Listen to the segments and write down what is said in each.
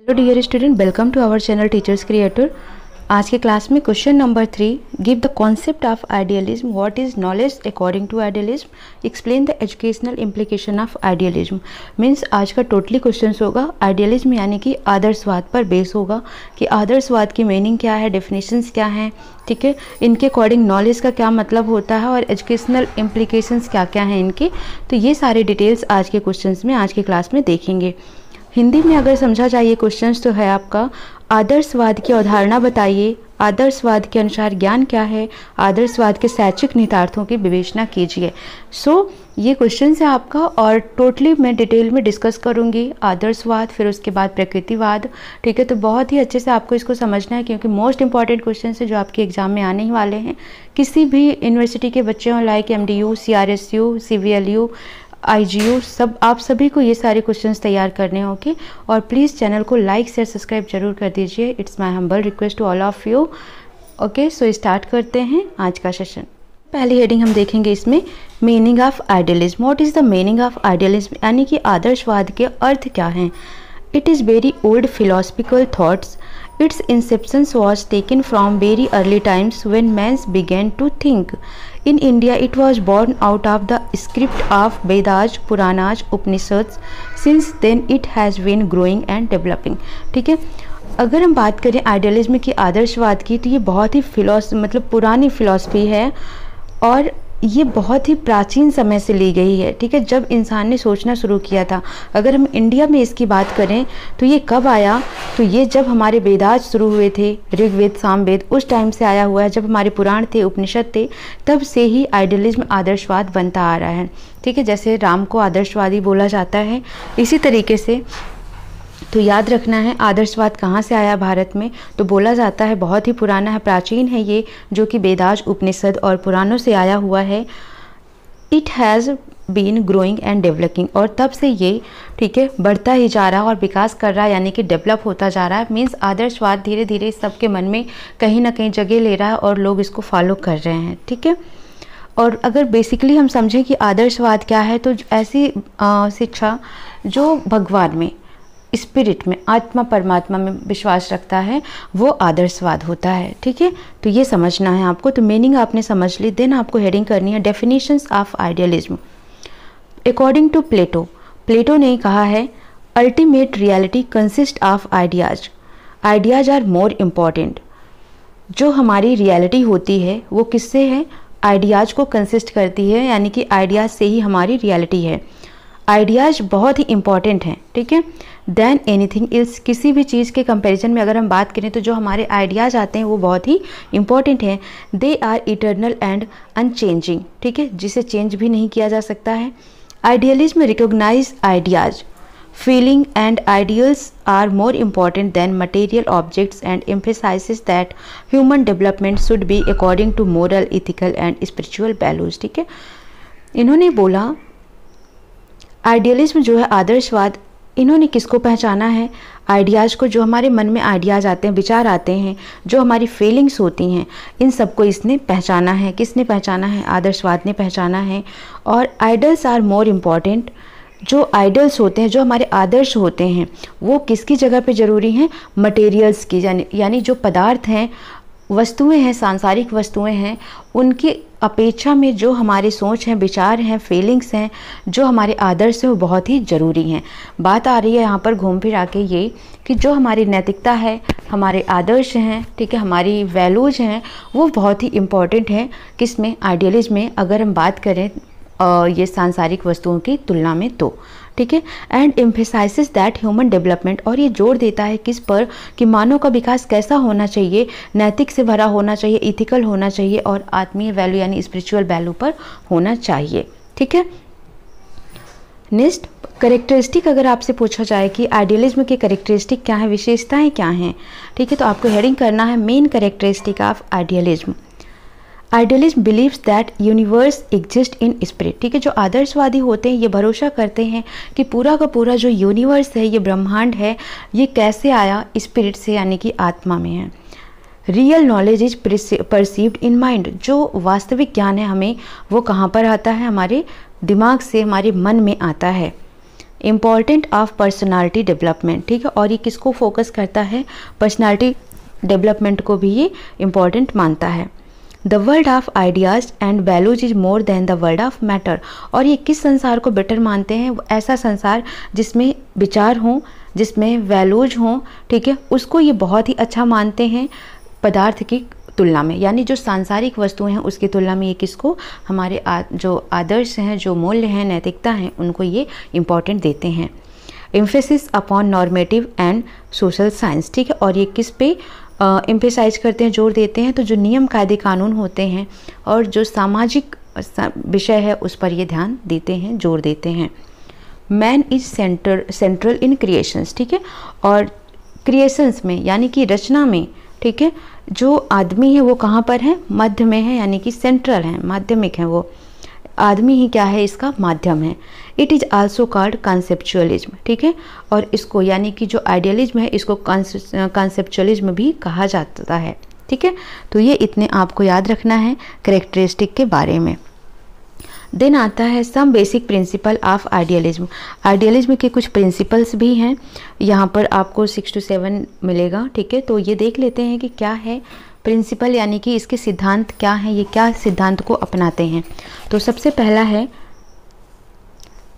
Hello dear student, welcome to our channel teachers creator. आज के class में question number 3, give the concept of idealism, what is knowledge according to idealism, explain the educational implication of idealism. Means आज का totally question होगा idealism यानी कि आदर्शवाद पर base होगा कि आदर्शवाद की मीनिंग क्या है, डेफिनेशंस क्या हैं, ठीक है, इनके अकॉर्डिंग नॉलेज का क्या मतलब होता है और एजुकेशनल इम्प्लीकेशंस क्या क्या हैं इनके। तो ये सारे डिटेल्स आज के क्वेश्चंस में आज की क्लास में देखेंगे। हिंदी में अगर समझा जाए ये क्वेश्चंस तो है आपका, आदर्शवाद की अवधारणा बताइए, आदर्शवाद के अनुसार ज्ञान क्या है, आदर्शवाद के शैक्षिक निहितार्थों की विवेचना कीजिए। ये क्वेश्चन है आपका और टोटली मैं डिटेल में डिस्कस करूंगी आदर्शवाद, फिर उसके बाद प्रकृतिवाद, ठीक है। तो बहुत ही अच्छे से आपको इसको समझना है क्योंकि मोस्ट इंपॉर्टेंट क्वेश्चन है जो आपके एग्जाम में आने ही वाले हैं। किसी भी यूनिवर्सिटी के बच्चे हों, like MDU, CRSU, CVLU, IGU, सब आप सभी को ये सारे क्वेश्चंस तैयार करने होंगे। और प्लीज़ चैनल को लाइक शेयर सब्सक्राइब जरूर कर दीजिए। It's my humble request to all of you. Okay, so start करते हैं आज का सेशन। पहली हेडिंग हम देखेंगे इसमें meaning of idealism. What is the meaning of idealism यानी कि आदर्शवाद के अर्थ क्या हैं। It is very old philosophical thoughts. Its inception was taken from very early times when men began to think. In India, it was born out of the script of Vedas, Puranas, Upanishads. Since then, it has been growing and developing. ठीक है, अगर हम बात करें idealism की, आदर्शवाद की, तो ये बहुत ही पुरानी फिलॉसफी है और ये बहुत ही प्राचीन समय से ली गई है। ठीक है, जब इंसान ने सोचना शुरू किया था। अगर हम इंडिया में इसकी बात करें तो ये कब आया, तो ये जब हमारे वेदास शुरू हुए थे, ऋग्वेद, सामवेद, उस टाइम से आया हुआ है। जब हमारे पुराण थे, उपनिषद थे, तब से ही आइडियलिज्म आदर्शवाद बनता आ रहा है। ठीक है, जैसे राम को आदर्शवादी बोला जाता है, इसी तरीके से तो याद रखना है आदर्शवाद कहाँ से आया भारत में, तो बोला जाता है बहुत ही पुराना है, प्राचीन है ये, जो कि वेदास, उपनिषद और पुराणों से आया हुआ है। It has been growing and developing, और तब से ये, ठीक है, बढ़ता ही जा रहा है और विकास कर रहा है, यानी कि डेवलप होता जा रहा है। मीन्स आदर्शवाद धीरे धीरे सबके मन में कहीं ना कहीं जगह ले रहा है और लोग इसको फॉलो कर रहे हैं। ठीक है, और अगर बेसिकली हम समझें कि आदर्शवाद क्या है, तो ऐसी शिक्षा जो भगवान में, स्पिरिट में, आत्मा परमात्मा में विश्वास रखता है, वो आदर्शवाद होता है। ठीक है, तो ये समझना है आपको। तो मीनिंग आपने समझ ली, देन आपको हेडिंग करनी है definitions of idealism. According to Plato, Plato ने कहा है ultimate reality consist of ideas, ideas are more important. जो हमारी रियलिटी होती है वो किससे है, आइडियाज को कंसिस्ट करती है, यानी कि आइडियाज से ही हमारी रियलिटी है। आइडियाज बहुत ही इंपॉर्टेंट हैं, ठीक है, देन एनीथिंग एल्स। किसी भी चीज़ के कंपैरिजन में अगर हम बात करें तो जो हमारे आइडियाज आते हैं वो बहुत ही इंपॉर्टेंट हैं। They are eternal and unchanging, ठीक है, जिसे चेंज भी नहीं किया जा सकता है। Idealism recognise ideas, feeling and ideals are more important than material objects and emphasises that human development should be according to moral, ethical and spiritual values. ठीक है, इन्होंने बोला आइडियलिज्म जो है, आदर्शवाद, इन्होंने किसको पहचाना है, आइडियाज़ को, जो हमारे मन में आइडियाज़ आते हैं, विचार आते हैं, जो हमारी फीलिंग्स होती हैं, इन सबको इसने पहचाना है। किसने पहचाना है, आदर्शवाद ने पहचाना है। और आइडल्स आर मोर इम्पॉर्टेंट, जो आइडल्स होते हैं, जो हमारे आदर्श होते हैं, वो किसकी जगह पे ज़रूरी हैं, मटेरियल्स की, यानी जो पदार्थ हैं, वस्तुएं हैं, सांसारिक वस्तुएं हैं, उनकी अपेक्षा में जो हमारे सोच हैं, विचार हैं, फीलिंग्स हैं, जो हमारे आदर्श हैं, वो बहुत ही ज़रूरी हैं। बात आ रही है यहाँ पर घूम फिर आके ये कि जो हमारी नैतिकता है, हमारे आदर्श हैं, ठीक है, हमारी वैल्यूज हैं, वो बहुत ही इम्पॉर्टेंट हैं। किसमें, आइडियलिज्म में, अगर हम बात करें ये सांसारिक वस्तुओं की तुलना में तो, ठीक है। And emphasises that human development, और ये जोर देता है किस पर, कि मानव का विकास कैसा होना चाहिए, नैतिक से भरा होना चाहिए, इथिकल होना चाहिए और आत्मीय वैल्यू यानी स्पिरिचुअल वैल्यू पर होना चाहिए। ठीक है, नेक्स्ट करेक्टरिस्टिक, अगर आपसे पूछा जाए कि आइडियलिज्म के करेक्टरिस्टिक क्या है, विशेषताएं क्या हैं, ठीक है, तो आपको हेडिंग करना है main characteristic of idealism. Idealism believes that universe exist in spirit, ठीक है, जो आदर्शवादी होते हैं ये भरोसा करते हैं कि पूरा का पूरा जो यूनिवर्स है, ये ब्रह्मांड है, ये कैसे आया, स्पिरिट से, यानी कि आत्मा में है। Real knowledge is perceived in mind, जो वास्तविक ज्ञान है हमें, वो कहाँ पर आता है, हमारे दिमाग से, हमारे मन में आता है। इम्पॉर्टेंट ऑफ पर्सनालिटी डेवलपमेंट, ठीक है, और ये किसको फोकस करता है, पर्सनालिटी डेवलपमेंट को भी ये इम्पॉर्टेंट मानता है। The world of ideas and values is more than the world of matter, और ये किस संसार को बेटर मानते हैं, ऐसा संसार जिसमें विचार हों, जिसमें वैल्यूज हों, ठीक है, उसको ये बहुत ही अच्छा मानते हैं पदार्थ की तुलना में, यानी जो सांसारिक वस्तुएं हैं उसकी तुलना में ये किसको, हमारे जो आदर्श हैं, जो मूल्य हैं, नैतिकता हैं, उनको ये इम्पॉर्टेंट देते हैं। Emphasis upon normative and social science, ठीक है, और ये किस पे एम्फेसाइज करते हैं, जोर देते हैं, तो जो नियम कायदे कानून होते हैं और जो सामाजिक विषय है उस पर ये ध्यान देते हैं, जोर देते हैं। Man is central in creations, ठीक है, और क्रिएशंस में यानी कि रचना में, ठीक है, जो आदमी है वो कहाँ पर है, मध्य में है, यानी कि सेंट्रल है, माध्यमिक है, वो आदमी ही क्या है, इसका माध्यम है। इट इज़ आल्सो कॉल्ड कॉन्सेप्चुअलिज्म, ठीक है, और इसको यानी कि जो आइडियलिज्म है इसको कॉन्सेप्चुअलिज्म भी कहा जाता है, ठीक है। तो ये इतने आपको याद रखना है कैरेक्टरिस्टिक के बारे में। देन आता है some basic principle of idealism. Idealism के कुछ प्रिंसिपल्स भी हैं, यहाँ पर आपको 6 to 7 मिलेगा, ठीक है। तो ये देख लेते हैं कि क्या है प्रिंसिपल, यानी कि इसके सिद्धांत क्या हैं, ये क्या सिद्धांत को अपनाते हैं। तो सबसे पहला है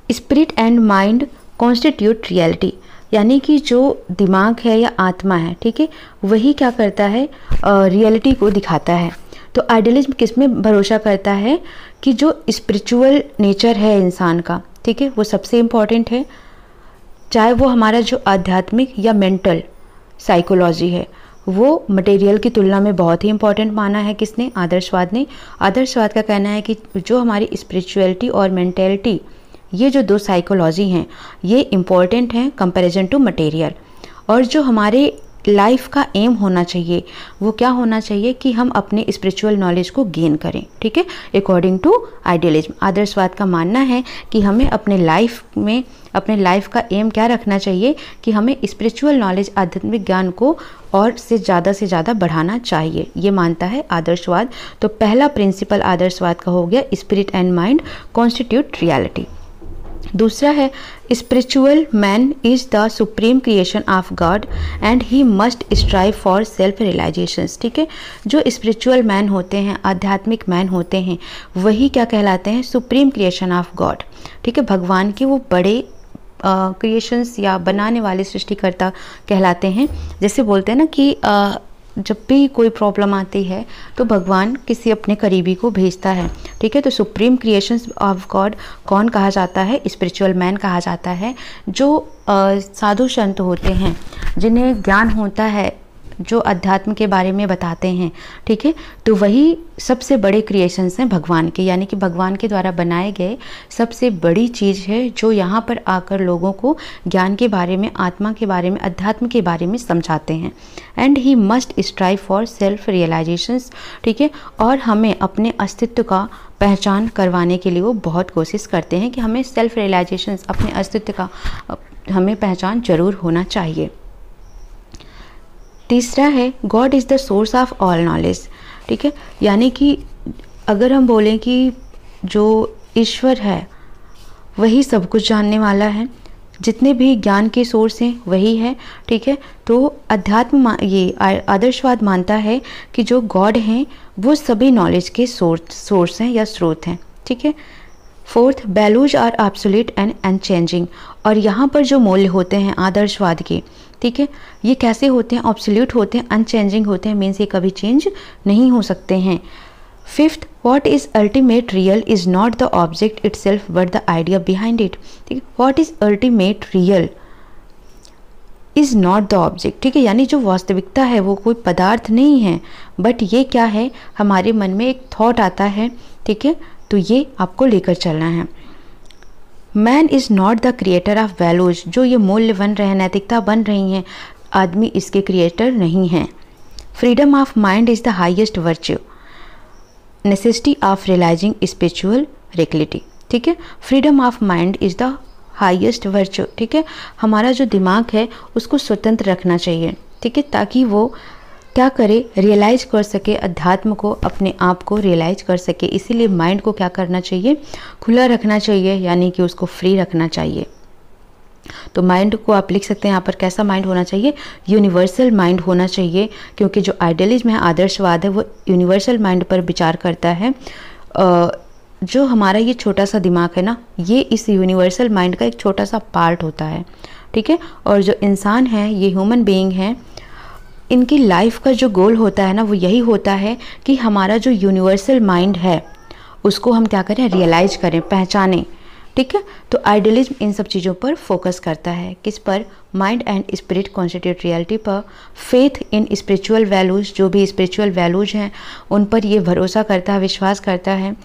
spirit and mind constitute reality, यानी कि जो दिमाग है या आत्मा है, ठीक है, वही क्या करता है, रियलिटी को दिखाता है। तो आइडियलिज्म किस में भरोसा करता है कि जो स्पिरिचुअल नेचर है इंसान का, ठीक है, वो सबसे इम्पॉर्टेंट है, चाहे वो हमारा जो आध्यात्मिक या मेंटल साइकोलॉजी है वो मटेरियल की तुलना में बहुत ही इंपॉर्टेंट माना है किसने, आदर्शवाद ने। आदर्शवाद का कहना है कि जो हमारी स्पिरिचुअलिटी और मेंटेलिटी, ये जो दो साइकोलॉजी हैं ये इम्पॉर्टेंट हैं कंपैरिजन टू मटेरियल। और जो हमारे लाइफ का एम होना चाहिए वो क्या होना चाहिए कि हम अपने स्पिरिचुअल नॉलेज को गेन करें, ठीक है, अकॉर्डिंग टू आइडियलिज्म। आदर्शवाद का मानना है कि हमें अपने लाइफ का एम क्या रखना चाहिए कि हमें स्पिरिचुअल नॉलेज, आध्यात्मिक ज्ञान को और से ज़्यादा बढ़ाना चाहिए, ये मानता है आदर्शवाद। तो पहला प्रिंसिपल आदर्शवाद का हो गया spirit and mind constitute reality. दूसरा है spiritual man is the supreme creation of God and he must strive for self realisations, ठीक है। जो स्पिरिचुअल मैन होते हैं, आध्यात्मिक मैन होते हैं, वही क्या कहलाते हैं, सुप्रीम क्रिएशन ऑफ गॉड, ठीक है, भगवान के वो बड़े क्रिएशंस या बनाने वाले सृष्टिकर्ता कहलाते हैं। जैसे बोलते हैं ना कि जब भी कोई प्रॉब्लम आती है तो भगवान किसी अपने करीबी को भेजता है, ठीक है। तो सुप्रीम क्रिएशंस ऑफ गॉड कौन कहा जाता है, स्पिरिचुअल मैन कहा जाता है। जो साधु संत होते हैं, जिन्हें ज्ञान होता है, जो अध्यात्म के बारे में बताते हैं, ठीक है, तो वही सबसे बड़े क्रिएशंस हैं भगवान के, यानी कि भगवान के द्वारा बनाए गए सबसे बड़ी चीज़ है जो यहाँ पर आकर लोगों को ज्ञान के बारे में, आत्मा के बारे में, अध्यात्म के बारे में समझाते हैं। And he must strive for self realisations, ठीक है, और हमें अपने अस्तित्व का पहचान करवाने के लिए वो बहुत कोशिश करते हैं कि हमें सेल्फ रियलाइजेशंस, अपने अस्तित्व का हमें पहचान जरूर होना चाहिए। तीसरा है God is the source of all knowledge, ठीक है, यानी कि अगर हम बोलें कि जो ईश्वर है वही सब कुछ जानने वाला है, जितने भी ज्ञान के सोर्स हैं वही है, ठीक है। तो अध्यात्म ये आदर्शवाद मानता है कि जो गॉड हैं वो सभी नॉलेज के सोर्स हैं या स्रोत हैं, ठीक है। Fourth, values are absolute and unchanging, और यहाँ पर जो मूल्य होते हैं आदर्शवाद के, ठीक है, ये कैसे होते हैं, एब्सोल्यूट होते हैं, अनचेंजिंग होते हैं, मीन्स ये कभी चेंज नहीं हो सकते हैं। Fifth, what is ultimate real is not the object itself but the idea behind it, ठीक है। What is ultimate real is not the object, ठीक है, यानी जो वास्तविकता है वो कोई पदार्थ नहीं है, बट ये क्या है, हमारे मन में एक थॉट आता है, ठीक है, तो ये आपको लेकर चलना है। Man is not the creator of values, जो ये मूल्य बन रहे हैं, नैतिकता बन रही हैं, आदमी इसके क्रिएटर नहीं हैं। Freedom of mind is the highest virtue, necessity of realising spiritual reality, ठीक है। Freedom of mind is the highest virtue, ठीक है, हमारा जो दिमाग है उसको स्वतंत्र रखना चाहिए, ठीक है, ताकि वो क्या करे, रियलाइज कर सके अध्यात्म को, अपने आप को रियलाइज कर सके। इसीलिए माइंड को क्या करना चाहिए, खुला रखना चाहिए, यानी कि उसको फ्री रखना चाहिए। तो माइंड को आप लिख सकते हैं यहाँ पर, कैसा माइंड होना चाहिए, यूनिवर्सल माइंड होना चाहिए, क्योंकि जो आइडियलिज्म है, आदर्शवाद है, वो यूनिवर्सल माइंड पर विचार करता है। जो हमारा ये छोटा सा दिमाग है ना, ये इस यूनिवर्सल माइंड का एक छोटा सा पार्ट होता है, ठीक है। और जो इंसान है, ये ह्यूमन बीइंग है, इनकी लाइफ का जो गोल होता है ना, वो यही होता है कि हमारा जो यूनिवर्सल माइंड है उसको हम क्या करें, रियलाइज करें, पहचानें, ठीक है। तो आइडियलिज्म इन सब चीज़ों पर फोकस करता है, किस पर, mind and spirit constitute reality पर, फेथ इन स्पिरिचुअल वैल्यूज़, जो भी स्पिरिचुअल वैल्यूज़ हैं उन पर ये भरोसा करता है, विश्वास करता है।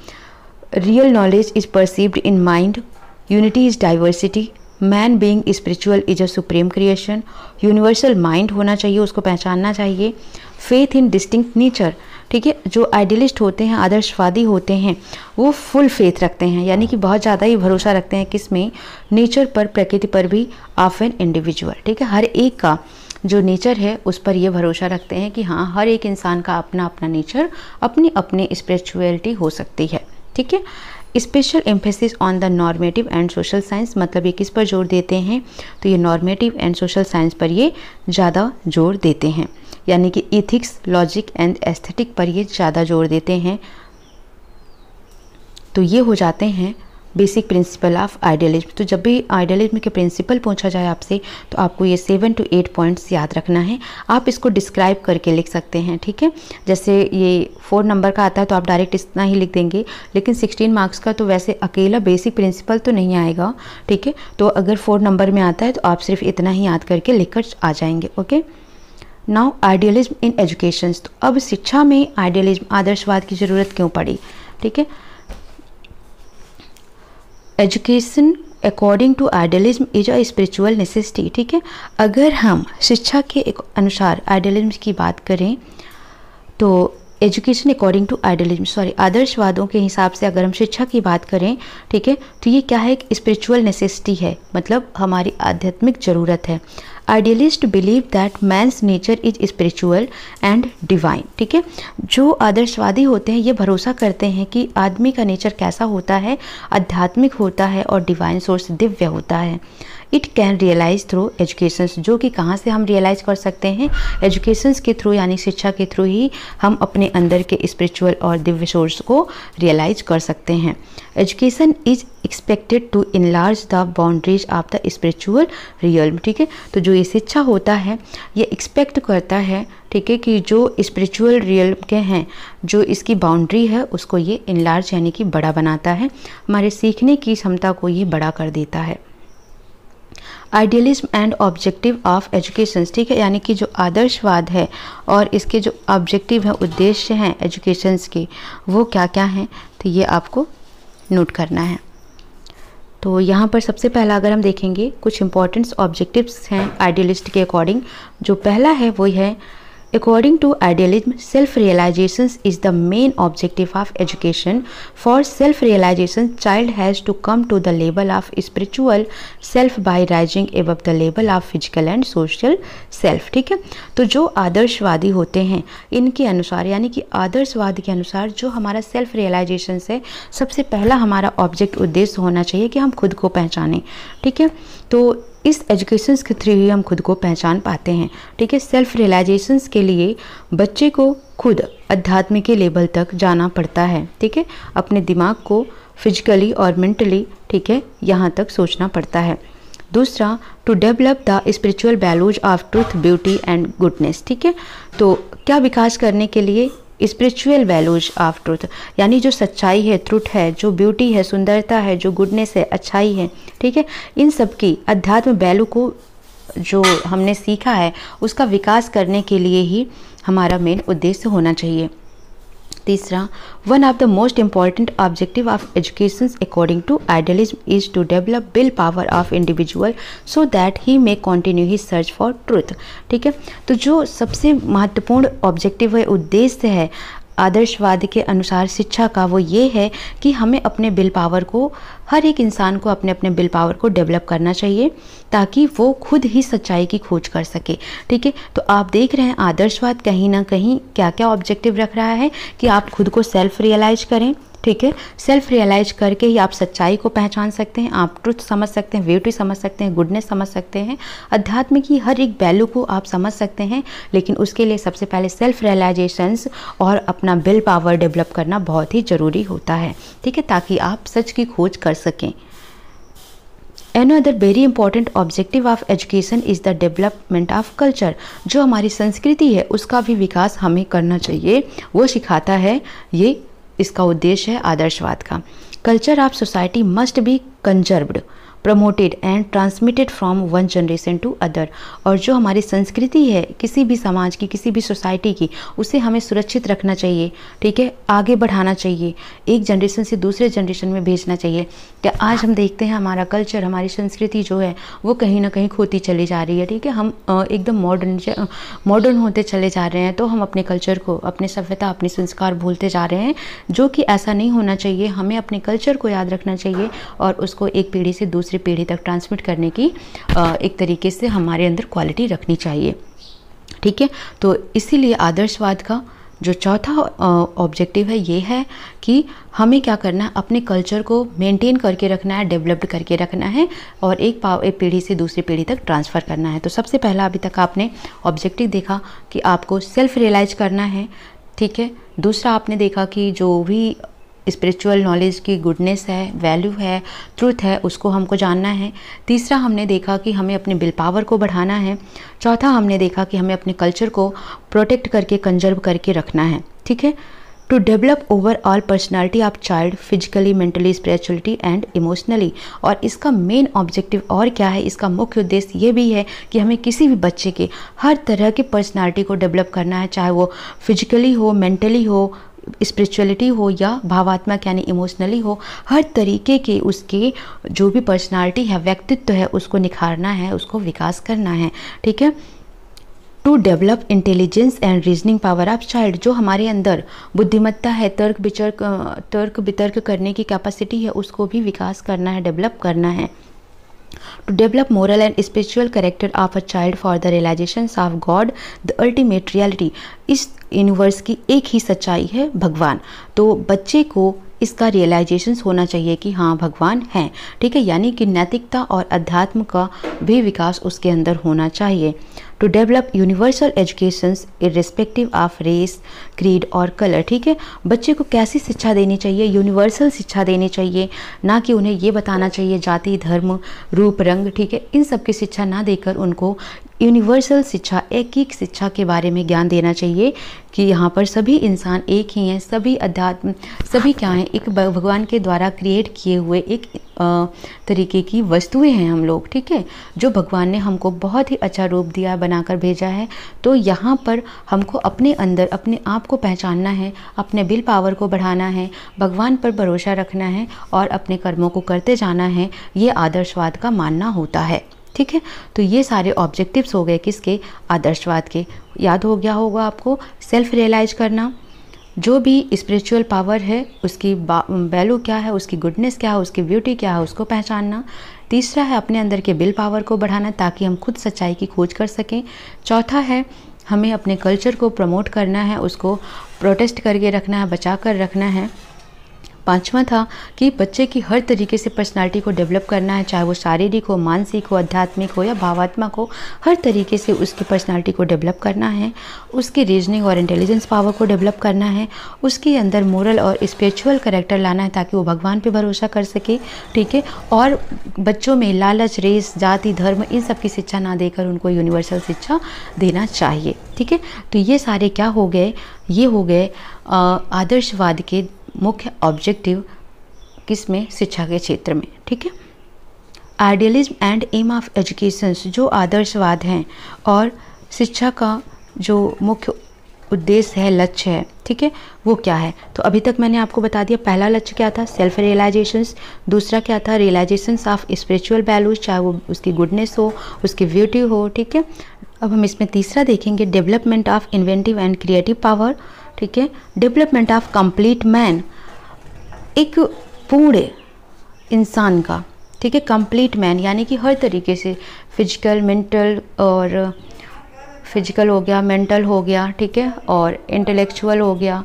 Real knowledge is perceived in mind, unity is diversity, man being spiritual is a supreme creation, universal mind होना चाहिए, उसको पहचानना चाहिए। फेथ इन डिस्टिंक्ट नेचर, ठीक है। जो आइडियलिस्ट होते हैं, आदर्शवादी होते हैं, वो फुल फेथ रखते हैं, यानी कि बहुत ज़्यादा ही भरोसा रखते हैं, किस में, नेचर पर, प्रकृति पर भी, ऑफ एन इंडिविजुअल, ठीक है। हर एक का जो नेचर है उस पर ये भरोसा रखते हैं कि हाँ, हर एक इंसान का अपना अपना नेचर, अपनी अपनी स्पिरिचुअलिटी हो सकती है, ठीक है। Special emphasis on the normative and social science, मतलब ये किस पर जोर देते हैं, तो ये नॉर्मेटिव एंड सोशल साइंस पर ये ज़्यादा जोर देते हैं, यानी कि इथिक्स, लॉजिक एंड एस्थेटिक पर ये ज़्यादा जोर देते हैं। तो ये हो जाते हैं बेसिक प्रिंसिपल ऑफ आइडियलिज्म। तो जब भी आइडियलिज्म के प्रिंसिपल पूछा जाए आपसे, तो आपको ये 7 to 8 पॉइंट्स याद रखना है। आप इसको डिस्क्राइब करके लिख सकते हैं, ठीक है। जैसे ये 4 नंबर का आता है तो आप डायरेक्ट इतना ही लिख देंगे, लेकिन 16 मार्क्स का तो वैसे अकेला बेसिक प्रिंसिपल तो नहीं आएगा, ठीक है। तो अगर 4 नंबर में आता है तो आप सिर्फ इतना ही याद करके लिख कर आ जाएंगे, okay. Now idealism in education, तो अब शिक्षा में आइडियलिज्म, आदर्शवाद की ज़रूरत क्यों पड़ी, ठीक है। Education according to idealism is a spiritual necessity, ठीक है। अगर हम शिक्षा के अनुसार आइडियलिज्म की बात करें, तो एजुकेशन अकॉर्डिंग टू आइडियलिज्म, आदर्शवादों के हिसाब से अगर हम शिक्षा की बात करें, ठीक है, तो ये क्या है, एक स्पिरिचुअल नेसेसिटी है, मतलब हमारी आध्यात्मिक ज़रूरत है। Idealist believe that men's nature is spiritual and divine, ठीक है। जो आदर्शवादी होते हैं ये भरोसा करते हैं कि आदमी का नेचर कैसा होता है, आध्यात्मिक होता है और डिवाइन सोर्स दिव्य होता है। It can realise through educations, जो कि कहाँ से हम रियलाइज़ कर सकते हैं, एजुकेशंस के थ्रू, यानी शिक्षा के थ्रू ही हम अपने अंदर के स्पिरिचुअल और दिव्य सोर्स को रियलाइज कर सकते हैं। Education is expected to enlarge the boundaries of the spiritual realm, ठीक है। तो जो ये शिक्षा होता है ये एक्सपेक्ट करता है, ठीक है, कि जो स्पिरिचुअल रियल्म के हैं, जो इसकी बाउंड्री है उसको ये इनलार्ज यानी कि बड़ा बनाता है, हमारे सीखने की क्षमता को ये बड़ा कर देता है। Idealism and objective of education, ठीक है, यानी कि जो आदर्शवाद है और इसके जो ऑब्जेक्टिव है, उद्देश्य हैं एजुकेशंस के, वो क्या क्या हैं, तो ये आपको नोट करना है। तो यहाँ पर सबसे पहला अगर हम देखेंगे, कुछ इंपॉर्टेंट ऑब्जेक्टिव्स हैं आइडियलिस्ट के अकॉर्डिंग। जो पहला है वो है, According to idealism, self-realization is the main objective of education. For self-realization, child has to come to the level of spiritual self by rising above the level of physical and social self, ठीक है। तो जो आदर्शवादी होते हैं इनके अनुसार, यानी कि आदर्शवाद के अनुसार, जो हमारा सेल्फ रियलाइजेशन है, सबसे पहला हमारा ऑब्जेक्ट, उद्देश्य होना चाहिए कि हम खुद को पहचानें, ठीक है। तो इस एजुकेशन के थ्रू ही हम खुद को पहचान पाते हैं, ठीक है। सेल्फ रियलाइजेशंस के लिए बच्चे को खुद अध्यात्म के लेवल तक जाना पड़ता है, ठीक है। अपने दिमाग को फिजिकली और मेंटली, ठीक है, यहाँ तक सोचना पड़ता है। दूसरा, to develop the spiritual values of truth, beauty and goodness, ठीक है। तो क्या विकास करने के लिए, स्पिरिचुअल वैल्यूज ऑफ ट्रूथ, यानी जो सच्चाई है, ट्रूथ है, जो ब्यूटी है, सुंदरता है, जो गुडनेस है, अच्छाई है, ठीक है, इन सब की अध्यात्म वैल्यू को जो हमने सीखा है उसका विकास करने के लिए ही हमारा मेन उद्देश्य होना चाहिए। तीसरा, one of the most important objective of education according to idealism is to develop will power of individual so that he may continue he search for truth, ठीक है। तो जो सबसे महत्वपूर्ण ऑब्जेक्टिव है, उद्देश्य है आदर्शवाद के अनुसार शिक्षा का, वो ये है कि हमें अपने विल पावर को, हर एक इंसान को अपने अपने विल पावर को डेवलप करना चाहिए ताकि वो खुद ही सच्चाई की खोज कर सके, ठीक है। तो आप देख रहे हैं आदर्शवाद कहीं ना कहीं क्या क्या ऑब्जेक्टिव रख रहा है कि आप खुद को सेल्फ रियलाइज करें, ठीक है, सेल्फ रियलाइज करके ही आप सच्चाई को पहचान सकते हैं, आप ट्रुथ समझ सकते हैं, ब्यूटी समझ सकते हैं, गुडनेस समझ सकते हैं, अध्यात्म की हर एक वैल्यू को आप समझ सकते हैं। लेकिन उसके लिए सबसे पहले सेल्फ रियलाइजेशंस और अपना विल पावर डेवलप करना बहुत ही ज़रूरी होता है, ठीक है, ताकि आप सच की खोज कर सकें। Another very important objective of education is the development of culture। जो हमारी संस्कृति है उसका भी विकास हमें करना चाहिए, वो सिखाता है, ये इसका उद्देश्य है आदर्शवाद का। Culture of society must be conserved, promoted and transmitted from one generation to other. और जो हमारी संस्कृति है किसी भी समाज की, किसी भी सोसाइटी की, उसे हमें सुरक्षित रखना चाहिए, ठीक है, आगे बढ़ाना चाहिए, एक जनरेशन से दूसरे जनरेशन में भेजना चाहिए। क्या आज हम देखते हैं हमारा कल्चर, हमारी संस्कृति जो है वो कहीं ना कहीं खोती चली जा रही है, ठीक है, हम एकदम मॉडर्न होते चले जा रहे हैं, तो हम अपने कल्चर को, अपने सभ्यता, अपने संस्कार भूलते जा रहे हैं, जो कि ऐसा नहीं होना चाहिए। हमें अपने कल्चर को याद रखना चाहिए और उसको एक पीढ़ी से दूसरी पीढ़ी तक ट्रांसमिट करने की एक तरीके से हमारे अंदर क्वालिटी रखनी चाहिए, ठीक है। तो इसीलिए आदर्शवाद का जो चौथा ऑब्जेक्टिव है ये है कि हमें क्या करना है, अपने कल्चर को मेंटेन करके रखना है, डेवलप्ड करके रखना है और एक पीढ़ी से दूसरी पीढ़ी तक ट्रांसफ़र करना है। तो सबसे पहला अभी तक आपने ऑब्जेक्टिव देखा कि आपको सेल्फ रियलाइज करना है, ठीक है। दूसरा आपने देखा कि जो भी स्पिरिचुअल नॉलेज की गुडनेस है, वैल्यू है, ट्रूथ है, उसको हमको जानना है। तीसरा हमने देखा कि हमें अपने विल पावर को बढ़ाना है। चौथा हमने देखा कि हमें अपने कल्चर को प्रोटेक्ट करके, कंजर्व करके रखना है, ठीक है। To develop overall personality of child physically, mentally, spirituality and emotionally. और इसका मेन ऑब्जेक्टिव और क्या है, इसका मुख्य उद्देश्य ये भी है कि हमें किसी भी बच्चे के हर तरह की पर्सनालिटी को डेवलप करना है, चाहे वो फिजिकली हो, मेंटली हो, स्पिरिचुअलिटी हो या भावात्मक यानी इमोशनली हो, हर तरीके के उसके जो भी पर्सनालिटी है, व्यक्तित्व है, उसको निखारना है, उसको विकास करना है, ठीक है। To develop intelligence and reasoning power of child. जो हमारे अंदर बुद्धिमत्ता है, तर्क वितर्क करने की कैपेसिटी है, उसको भी विकास करना है, डेवलप करना है। To develop moral and spiritual character of a child for the realizations of God, the ultimate reality। इस यूनिवर्स की एक ही सच्चाई है, भगवान। तो बच्चे को इसका रियलाइजेशंस होना चाहिए कि हाँ भगवान हैं, ठीक है, यानी कि नैतिकता और अध्यात्म का भी विकास उसके अंदर होना चाहिए। To develop universal educations irrespective of race, creed और कलर, ठीक है। बच्चे को कैसी शिक्षा देनी चाहिए, यूनिवर्सल शिक्षा देनी चाहिए, ना कि उन्हें ये बताना चाहिए जाति, धर्म, रूप, रंग, ठीक है, इन सब की शिक्षा ना देकर उनको यूनिवर्सल शिक्षा, एक ही शिक्षा के बारे में ज्ञान देना चाहिए कि यहाँ पर सभी इंसान एक ही हैं, सभी अध्यात्म, सभी क्या हैं, एक भगवान के द्वारा क्रिएट किए हुए एक तरीके की वस्तुएं हैं हम लोग, ठीक है, जो भगवान ने हमको बहुत ही अच्छा रूप दिया, बनाकर भेजा है। तो यहाँ पर हमको अपने अंदर अपने आप को पहचानना है, अपने विल पावर को बढ़ाना है, भगवान पर भरोसा रखना है और अपने कर्मों को करते जाना है, ये आदर्शवाद का मानना होता है, ठीक है। तो ये सारे ऑब्जेक्टिव्स हो गए किसके, आदर्शवाद के। याद हो गया होगा आपको, सेल्फ रियलाइज करना, जो भी स्पिरिचुअल पावर है उसकी वैल्यू क्या है, उसकी गुडनेस क्या है, उसकी ब्यूटी क्या है, उसको पहचानना। तीसरा है अपने अंदर के विल पावर को बढ़ाना ताकि हम खुद सच्चाई की खोज कर सकें। चौथा है हमें अपने कल्चर को प्रमोट करना है, उसको प्रोटेस्ट करके रखना है, बचा कर रखना है। पांचवा था कि बच्चे की हर तरीके से पर्सनालिटी को डेवलप करना है, चाहे वो शारीरिक हो, मानसिक हो, आध्यात्मिक हो या भावात्मक हो, हर तरीके से उसकी पर्सनालिटी को डेवलप करना है। उसकी रीजनिंग और इंटेलिजेंस पावर को डेवलप करना है, उसके अंदर मोरल और स्पिरिचुअल कैरेक्टर लाना है ताकि वो भगवान पे भरोसा कर सके, ठीक है। और बच्चों में लालच, रेस, जाति, धर्म, इन सब की शिक्षा ना देकर उनको यूनिवर्सल शिक्षा देना चाहिए, ठीक है। तो ये सारे क्या हो गए, ये हो गए आदर्शवाद के मुख्य ऑब्जेक्टिव किसमें, शिक्षा के क्षेत्र में, ठीक है। Idealism and aim of education, जो आदर्शवाद हैं और शिक्षा का जो मुख्य उद्देश्य है, लक्ष्य है, ठीक है, वो क्या है। तो अभी तक मैंने आपको बता दिया, पहला लक्ष्य क्या था, सेल्फ रियलाइजेशंस। दूसरा क्या था, रियलाइजेशंस ऑफ स्पिरिचुअल वैल्यूज, चाहे वो उसकी गुडनेस हो, उसकी ब्यूटी हो, ठीक है। अब हम इसमें तीसरा देखेंगे, development of inventive and creative power, ठीक है। डेवलपमेंट ऑफ कंप्लीट मैन, एक पूर्ण इंसान का, ठीक है, कंप्लीट मैन यानी कि हर तरीके से फिजिकल, मेंटल और फिजिकल हो गया, मेंटल हो गया, ठीक है, और इंटेलेक्चुअल हो गया,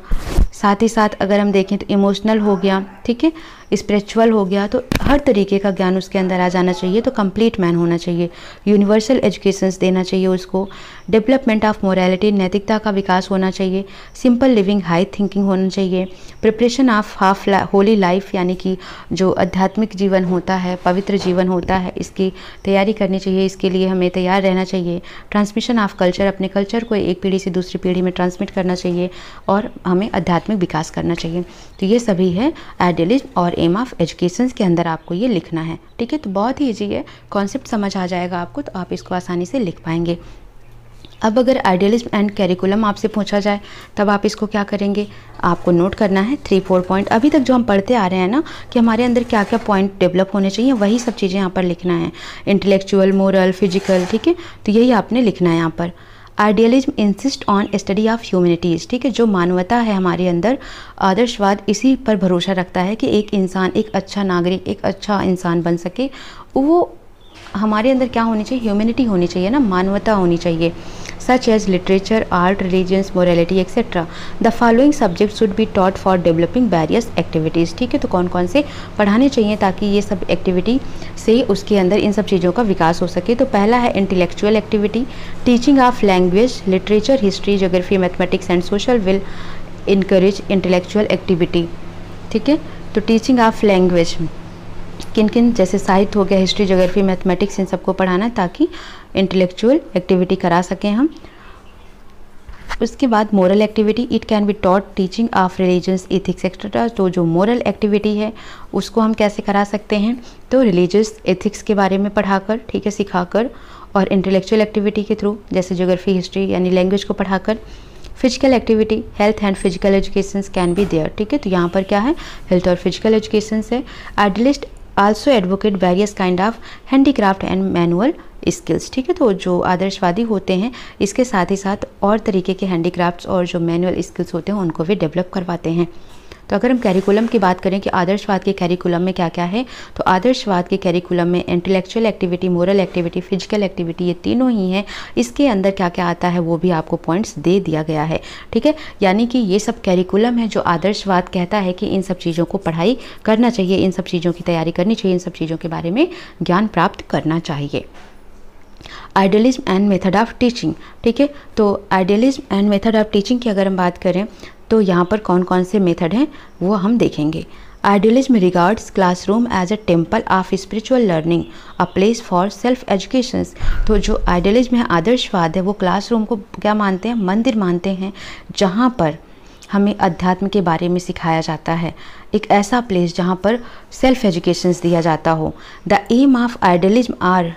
साथ ही साथ अगर हम देखें तो इमोशनल हो गया, ठीक है, स्पिरिचुअल हो गया, तो हर तरीके का ज्ञान उसके अंदर आ जाना चाहिए। तो कंप्लीट मैन होना चाहिए, यूनिवर्सल एजुकेशंस देना चाहिए उसको, डेवलपमेंट ऑफ मोरालिटी, नैतिकता का विकास होना चाहिए, सिंपल लिविंग, हाई थिंकिंग होना चाहिए, preparation of half Holi life, यानी कि जो आध्यात्मिक जीवन होता है, पवित्र जीवन होता है, इसकी तैयारी करनी चाहिए, इसके लिए हमें तैयार रहना चाहिए, ट्रांसमिशन ऑफ कल्चर, अपने कल्चर को एक पीढ़ी से दूसरी पीढ़ी में ट्रांसमिट करना चाहिए, और हमें आध्यात्मिक विकास करना चाहिए। तो ये सभी है आइडियलिज्म और एम ऑफ एजुकेशन के अंदर आपको ये लिखना है, ठीक है। तो बहुत ही ईजी है, कॉन्सेप्ट समझ आ जाएगा आपको, तो आप इसको आसानी से लिख पाएंगे। अब अगर आइडियलिज्म एंड कैरिकुलम आपसे पूछा जाए तब आप इसको क्या करेंगे, आपको नोट करना है 3-4 पॉइंट। अभी तक जो हम पढ़ते आ रहे हैं ना कि हमारे अंदर क्या क्या पॉइंट डेवलप होने चाहिए, वही सब चीज़ें यहाँ पर लिखना है, इंटेलेक्चुअल, मोरल, फिजिकल, ठीक है। तो यही आपने लिखना है यहाँ पर। Idealism insist on study of humanities, ठीक है, जो मानवता है हमारे अंदर, आदर्शवाद इसी पर भरोसा रखता है कि एक इंसान एक अच्छा नागरिक, एक अच्छा इंसान बन सके। वो हमारे अंदर क्या होनी चाहिए, ह्यूमैनिटी होनी चाहिए ना, मानवता होनी चाहिए, such as literature, art, religions, morality etcetera. The following subject should be taught for developing various activities, ठीक है। तो कौन कौन से पढ़ाने चाहिए ताकि ये सब एक्टिविटी से उसके अंदर इन सब चीज़ों का विकास हो सके। तो पहला है intellectual activity, teaching of language, literature, history, geography, mathematics and social will encourage intellectual activity, ठीक है। तो टीचिंग ऑफ लैंग्वेज किन किन, जैसे साहित्य हो गया, हिस्ट्री, ज्योग्राफी, मैथमेटिक्स, इन सबको पढ़ाना है ताकि इंटेलेक्चुअल एक्टिविटी करा सकें हम। उसके बाद moral activity, it can be taught teaching of religions, ethics etcetera. तो जो मोरल एक्टिविटी है उसको हम कैसे करा सकते हैं, तो रिलीजियस एथिक्स के बारे में पढ़ाकर, ठीक है, सिखाकर, और इंटेलेक्चुअल एक्टिविटी के थ्रू जैसे ज्योग्राफी, हिस्ट्री यानी लैंग्वेज को पढ़ाकर। Physical activity, health and physical education can be there, ठीक है। तो यहाँ पर क्या है, हेल्थ और फिजिकल एजुकेशन है। Idealist also advocate various kind of handicraft and manual skills, ठीक है। तो जो आदर्शवादी होते हैं इसके साथ ही साथ और तरीके के हैंडीक्राफ्ट्स और जो मैनुअल स्किल्स होते हैं उनको भी डेवलप करवाते हैं। तो अगर हम कैरिकुलम की बात करें कि आदर्शवाद के कैरिकुलम में क्या क्या है, तो आदर्शवाद के कैरिकुलम में intellectual activity, moral activity, physical activity, ये तीनों ही हैं। इसके अंदर क्या क्या आता है वो भी आपको पॉइंट्स दे दिया गया है, ठीक है। यानी कि ये सब कैरिकुलम है जो आदर्शवाद कहता है कि इन सब चीज़ों को पढ़ाई करना चाहिए, इन सब चीज़ों की तैयारी करनी चाहिए, इन सब चीज़ों के बारे में ज्ञान प्राप्त करना चाहिए। Idealism and method of teaching, ठीक है। तो idealism and method of teaching की अगर हम बात करें तो यहाँ पर कौन कौन से मेथड हैं वो हम देखेंगे। Idealism regards classroom as a temple of spiritual learning, a place for self education. तो जो आइडियलिज्म है, आदर्शवाद है, वो क्लासरूम को क्या मानते हैं, मंदिर मानते हैं जहाँ पर हमें अध्यात्म के बारे में सिखाया जाता है, एक ऐसा प्लेस जहाँ पर सेल्फ एजुकेशन दिया जाता हो। The aim of idealism are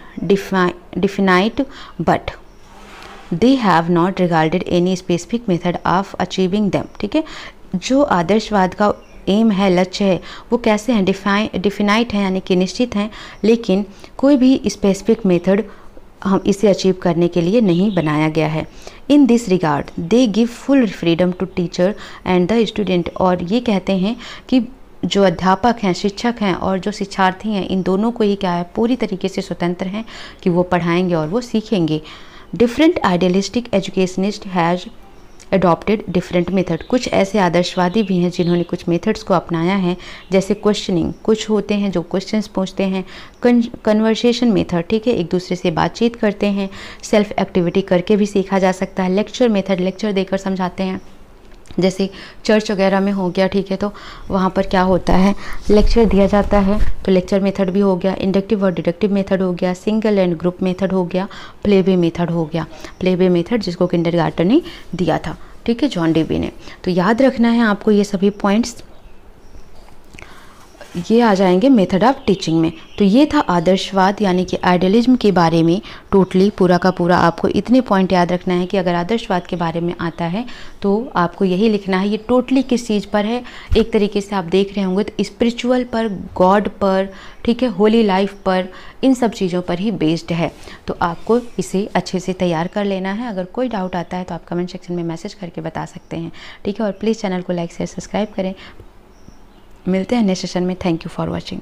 definite but they have not regarded any specific method of achieving them, ठीक है। जो आदर्शवाद का एम है, लक्ष्य है, वो कैसे हैं, डिफिनाइट है यानी कि निश्चित हैं, लेकिन कोई भी स्पेसिफिक मेथड हम इसे अचीव करने के लिए नहीं बनाया गया है। In this regard they give full freedom to teacher and the student, और ये कहते हैं कि जो अध्यापक हैं, शिक्षक हैं और जो शिक्षार्थी हैं, इन दोनों को ही क्या है, पूरी तरीके से स्वतंत्र हैं कि वो पढ़ाएंगे और वो सीखेंगे। Different idealistic educationist has adopted different method, कुछ ऐसे आदर्शवादी भी हैं जिन्होंने कुछ मेथड्स को अपनाया है, जैसे क्वेश्चनिंग, कुछ होते हैं जो क्वेश्चंस पूछते हैं, कन्वर्सेशन मेथड, ठीक है, एक दूसरे से बातचीत करते हैं, सेल्फ एक्टिविटी करके भी सीखा जा सकता है, लेक्चर मेथड, लेक्चर देकर समझाते हैं, जैसे चर्च वगैरह में हो गया, ठीक है, तो वहाँ पर क्या होता है, लेक्चर दिया जाता है, तो लेक्चर मेथड भी हो गया, इंडक्टिव और डिडक्टिव मेथड हो गया, सिंगल एंड ग्रुप मेथड हो गया, प्लेबे मेथड हो गया। प्लेबे मेथड जिसको किंडरगार्टन ने दिया था, ठीक है, जॉन डेवी ने। तो याद रखना है आपको ये सभी पॉइंट्स, ये आ जाएंगे मेथड ऑफ टीचिंग में। तो ये था आदर्शवाद यानी कि आइडियलिज्म के बारे में टोटली पूरा का पूरा आपको इतने पॉइंट याद रखना है कि अगर आदर्शवाद के बारे में आता है तो आपको यही लिखना है। ये टोटली किस चीज़ पर है, एक तरीके से आप देख रहे होंगे तो स्पिरिचुअल पर, गॉड पर, ठीक है, होली लाइफ पर, इन सब चीज़ों पर ही बेस्ड है। तो आपको इसे अच्छे से तैयार कर लेना है। अगर कोई डाउट आता है तो आप कमेंट सेक्शन में मैसेज करके बता सकते हैं, ठीक है। और प्लीज़ चैनल को लाइक शेयर सब्सक्राइब करें। मिलते हैं नेक्स्ट सेशन में। Thank you for watching.